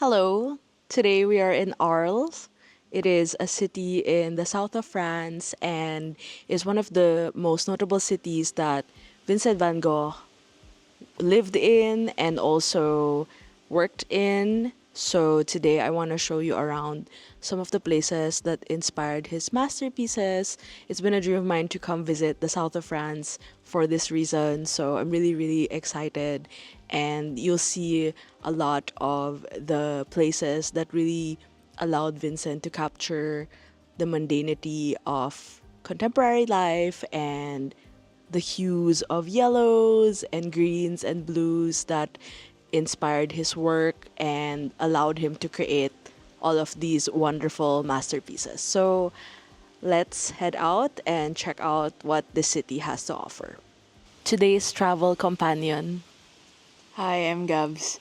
Hello, today we are in Arles. It is a city in the south of France and is one of the most notable cities that Vincent van Gogh lived in and also worked in. So today I want to show you around some of the places that inspired his masterpieces. It's been a dream of mine to come visit the south of France for this reason. So I'm really excited, and you'll see a lot of the places that really allowed Vincent to capture the mundanity of contemporary life and the hues of yellows and greens and blues that inspired his work and allowed him to create all of these wonderful masterpieces. So let's head out and check out what the city has to offer. Today's travel companion. Hi, I'm Gabs.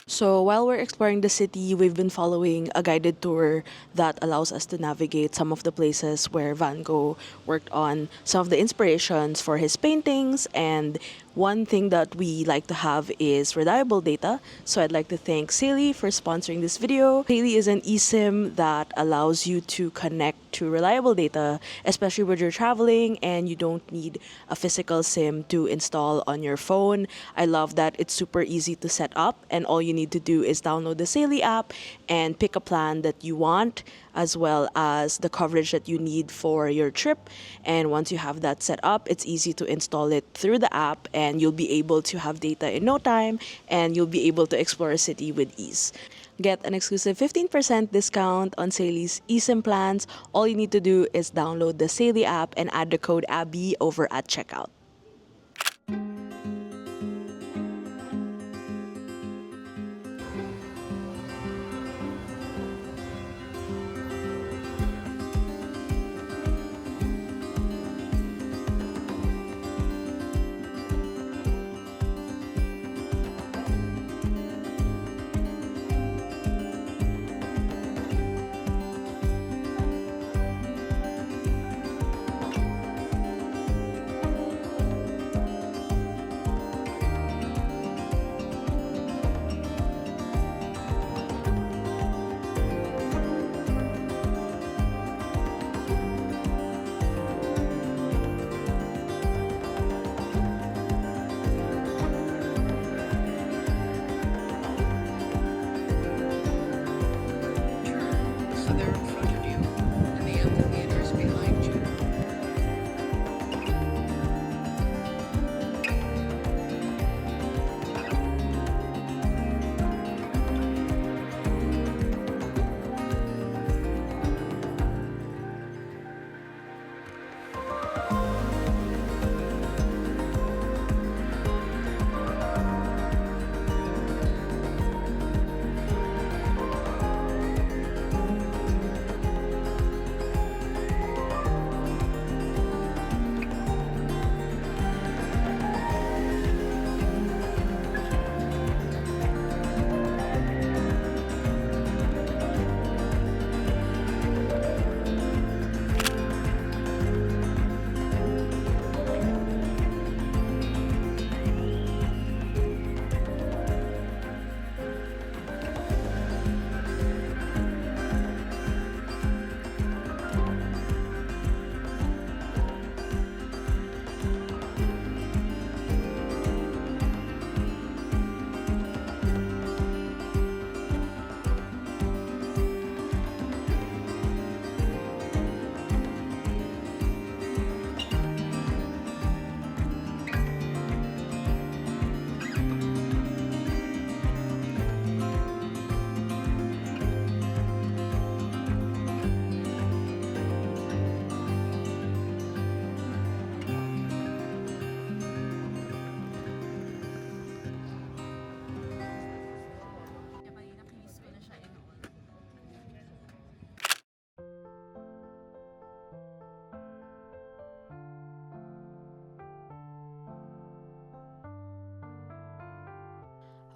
So while we're exploring the city, we've been following a guided tour that allows us to navigate some of the places where Van Gogh worked on some of the inspirations for his paintings. And one thing that we like to have is reliable data. So I'd like to thank 𝚒𝚘𝚘𝚘 for sponsoring this video. 𝚒𝚘𝚘 is an eSIM that allows you to connect to reliable data, especially when you're traveling and you don't need a physical SIM to install on your phone. I love that it's super easy to set up, and all you need to do is download the 𝚒𝚘𝚘 app and pick a plan that you want, as well as the coverage that you need for your trip. And once you have that set up, it's easy to install it through the app, and you'll be able to have data in no time, and you'll be able to explore a city with ease. Get an exclusive 15% discount on 𝚒𝚘𝚘's eSIM plans. All you need to do is download the 𝚒𝚘𝚘 app and add the code Abbey over at checkout.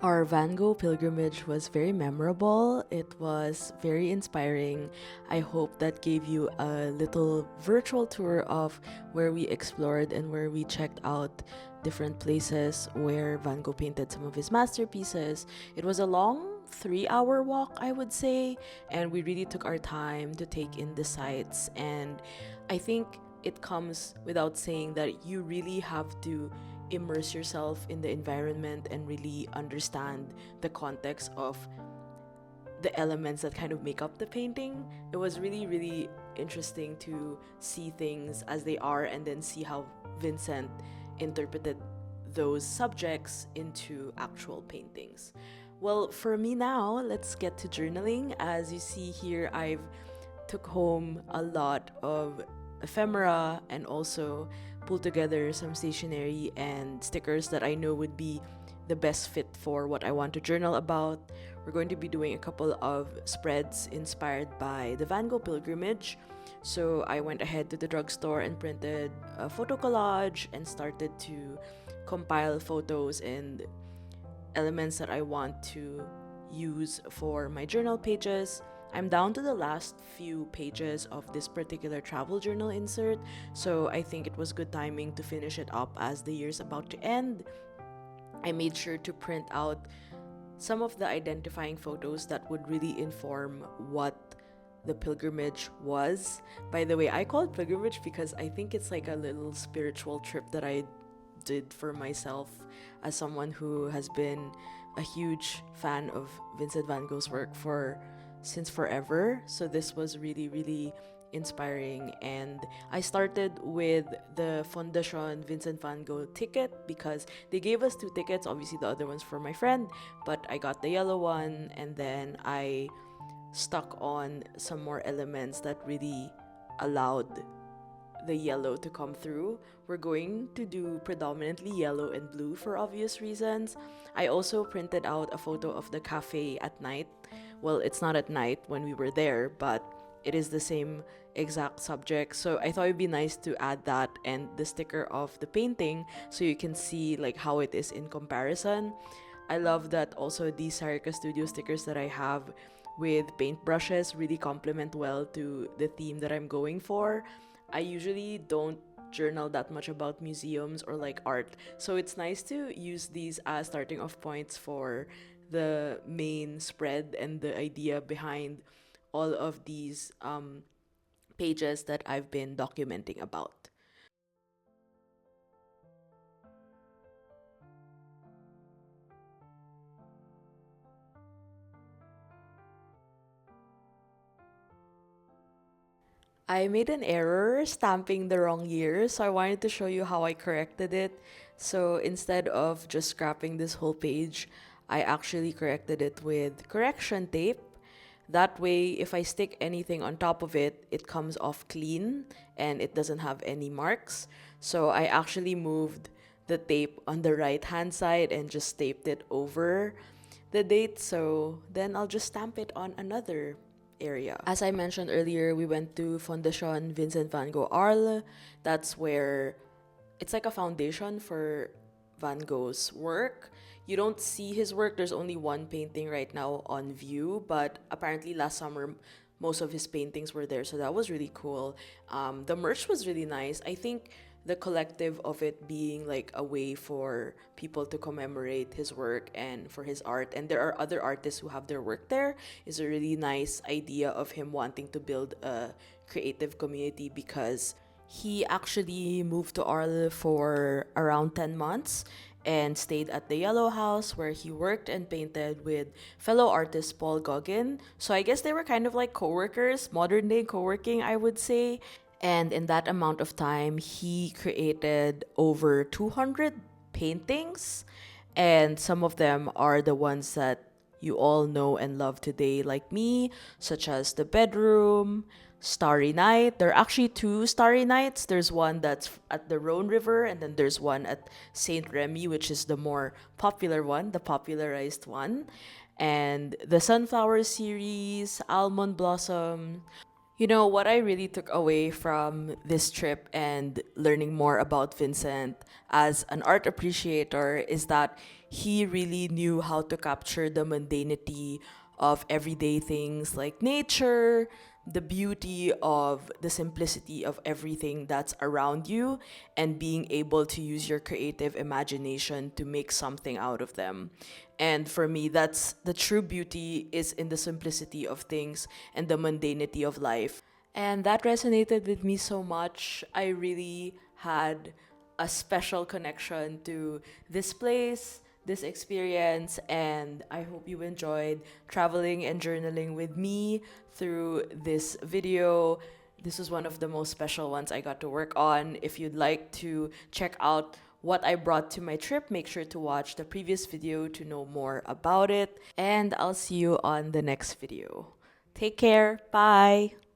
Our Van Gogh pilgrimage was very memorable. It was very inspiring. I hope that gave you a little virtual tour of where we explored and where we checked out different places where Van Gogh painted some of his masterpieces. It was a long 3-hour walk, I would say, and we really took our time to take in the sights. And I think it comes without saying that you really have to immerse yourself in the environment and really understand the context of the elements that kind of make up the painting. It was really, really interesting to see things as they are and then see how Vincent interpreted those subjects into actual paintings. Well, for me now, let's get to journaling. As you see here, I've took home a lot of ephemera and also pulled together some stationery and stickers that I know would be the best fit for what I want to journal about. We're going to be doing a couple of spreads inspired by the Van Gogh pilgrimage. So I went ahead to the drugstore and printed a photo collage and started to compile photos and elements that I want to use for my journal pages. I'm down to the last few pages of this particular travel journal insert, so I think it was good timing to finish it up as the year's about to end. I made sure to print out some of the identifying photos that would really inform what the pilgrimage was. By the way, I call it pilgrimage because I think it's like a little spiritual trip that I did for myself as someone who has been a huge fan of Vincent van Gogh's work since forever. So this was really, really inspiring. And I started with the Fondation Vincent van Gogh ticket because they gave us 2 tickets. Obviously, the other one's for my friend, but I got the yellow one, and then I stuck on some more elements that really allowed the yellow to come through. We're going to do predominantly yellow and blue for obvious reasons. I also printed out a photo of the cafe at night. Well, it's not at night when we were there, but it is the same exact subject. So I thought it'd be nice to add that and the sticker of the painting so you can see like how it is in comparison. I love that also these Sarika Studio stickers that I have with paintbrushes really complement well to the theme that I'm going for. I usually don't journal that much about museums or like art, so it's nice to use these as starting off points for the main spread and the idea behind all of these pages that I've been documenting about. I made an error stamping the wrong year, so I wanted to show you how I corrected it. So instead of just scrapping this whole page, I actually corrected it with correction tape. That way, if I stick anything on top of it, it comes off clean and it doesn't have any marks. So I actually moved the tape on the right hand side and just taped it over the date. So then I'll just stamp it on another area. As I mentioned earlier, we went to Fondation Vincent van Gogh Arles. That's where it's like a foundation for Van Gogh's work. You don't see his work. There's only one painting right now on view, but apparently last summer most of his paintings were there, so that was really cool. The merch was really nice. I think the collective of it being like a way for people to commemorate his work and for his art, and there are other artists who have their work there, is a really nice idea of him wanting to build a creative community, because he actually moved to Arles for around 10 months and stayed at the Yellow House where he worked and painted with fellow artist Paul Gauguin. So I guess they were kind of like co-workers, modern day co-working, I would say. And in that amount of time, he created over 200 paintings. And some of them are the ones that you all know and love today, like me, such as The Bedroom, Starry Night. There are actually 2 Starry Nights. There's one that's at the Rhone River, and then there's one at Saint Remy, which is the more popular one, the popularized one. And the Sunflower series, Almond Blossom. You know, what I really took away from this trip and learning more about Vincent as an art appreciator is that he really knew how to capture the mundanity of everyday things like nature, the beauty of the simplicity of everything that's around you, and being able to use your creative imagination to make something out of them. And for me, that's the true beauty is in the simplicity of things and the mundanity of life. And that resonated with me so much. I really had a special connection to this place, this experience, and I hope you enjoyed traveling and journaling with me through this video. This was one of the most special ones I got to work on. If you'd like to check out what I brought to my trip, make sure to watch the previous video to know more about it. And I'll see you on the next video. Take care. Bye.